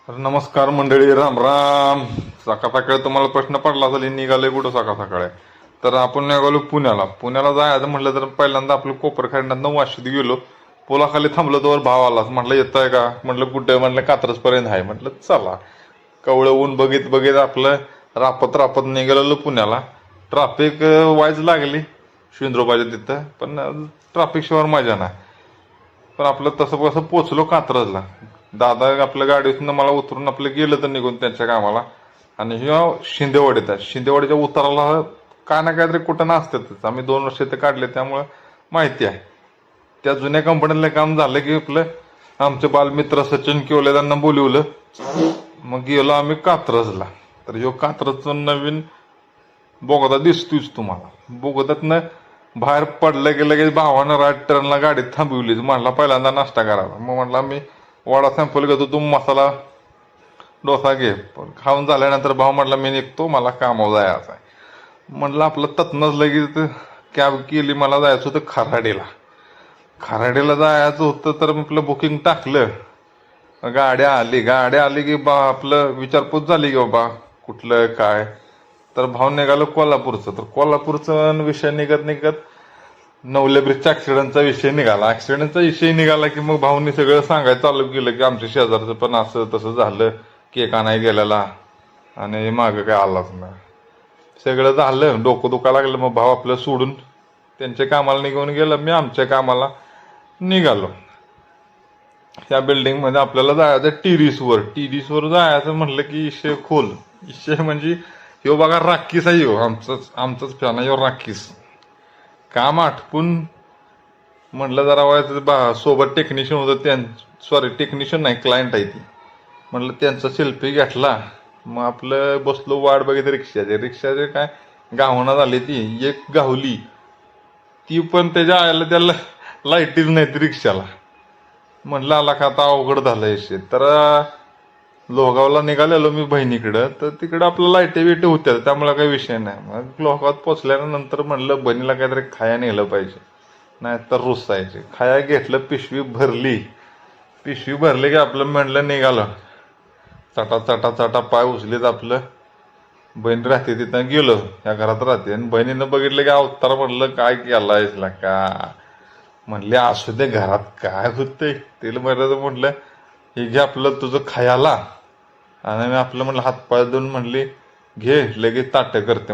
तर नमस्कार मंडळी, राम राम. सकाळ सकाळी तुम्हाला प्रश्न पडला असेल निघाले कुठं सकाळ सकाळी. तर आपण निघालो पुण्याला. पुण्याला जायचं म्हटलं तर पहिल्यांदा आपलं कोपरखंडातनं वाशीत गेलो. पुलाखाली थांबलो तर भाव आला. म्हटलं येत आहे का, म्हटलं कुठे, म्हटलं कात्रज पर्यंत आहे. म्हटलं चला. कवळं ऊन बघित बघित आपलं रापत रापत निघालेलो पुण्याला. ट्राफिक वाईज लागली शिंद्रोबाच्या तिथं, पण ट्राफिक शिवाय मजा नाही. पण आपलं तसं कसं पोचलो कात्रजला. दादा आपल्या गाडीतून मला उतरून आपलं गेलं तर निघून त्यांच्या कामाला. आणि ह्या शिंदेवाडीत आहे. शिंदेवाडीच्या उताराला काय ना काहीतरी कुठं ना असतातच. आम्ही 2 वर्ष ते काढले त्यामुळं माहिती आहे. त्या जुन्या कंपनीला काम झालं की आपलं आमचे बालमित्र सचिन किवले त्यांना बोलवलं. मग गेलो आम्ही कात्रजला. तर ह्यो कात्रजचं नवीन बोगदा दिसतोच तुम्हाला. बोगद्यातनं बाहेर पडलं गेलं की भावानं राईट टर्नला गाडी थांबवली. म्हणला पहिल्यांदा नाश्ता करायला. मग म्हटला मी वडा सॅम्पल घेतो, तू मसाला डोसा घे. पण खाऊन झाल्यानंतर भाऊ म्हटला मी निघतो, मला कामावर जायचं आहे. म्हटलं आपलं तत्नच लगेच कॅब केली. मला जायचं होतं खराडीला. खराडीला जायचं होतं तर आपलं बुकिंग टाकलं. गाड्या आली की बा आपलं विचारपूस झाली की बाबा कुठलं काय. तर भाऊ निघालं कोल्हापूरचं. तर कोल्हापूरचं विषय निघत निघत नवले ब्रिजच्या ऍक्सिडेंटचा विषय निघाला. ऍक्सिडेंटचा विषय निघाला की मग भाऊनी सगळं सांगायचं चालू केलं की आमच्या शेजारचं पण असं तसं झालं, केक आणाय गेलेला आणि मागं काय आलाच नाही. सगळं झालं, डोकं दुखा लागलं. मग भाऊ आपलं सोडून त्यांच्या कामाला निघून गेलं, मी आमच्या कामाला निघालो. त्या बिल्डिंग मध्ये आपल्याला जायचं टेरिसवर जायचं म्हटलं की विषय खोल. विषय म्हणजे ह्यो बघा राखीस आहे. ह्यो आमचंच फॅन आहे ह्यो राखीस. काम आटपून म्हटलं जरा व्हायचं सोबत टेक्निशियन होतं सॉरी टेक्निशियन नाही, क्लायंट आहे ती. म्हटलं त्यांचा सेल्फी घेतला. मग आपलं बसलो वाट बघित रिक्षाचे काय गावना झाली. ती एक गावली ती पण त्याच्या आयला त्याला लाईटीच नाही ती रिक्षाला. म्हटलं आला का आता अवघड झालंय शेत. तर लोहगावला निघालेलो मी बहिणीकडं. तर तिकडं आपलं लाईटी बिटी होत्या त्यामुळे काही विषय नाही. मग लोहगावात पोचल्यानंतर म्हणलं बहिणीला काहीतरी खाया नेलं पाहिजे, नाही तर रुसायचे. खाया घेतलं, पिशवी भरली की आपलं म्हणलं निघालं. चटा चटा चटा पाय उचलीत आपलं बहीण राहते तिथं गेलो. या घरात राहते आणि बहिणीनं बघितलं की अवतार. म्हणलं काय केलायस का. म्हणले असू दे, घरात काय होतंय. तिला म्हटलं हे घे आपलं तुझं खायला. आणि मी आपलं म्हणलं हातपाय धुवून म्हणली घे लगेच ताटं करते.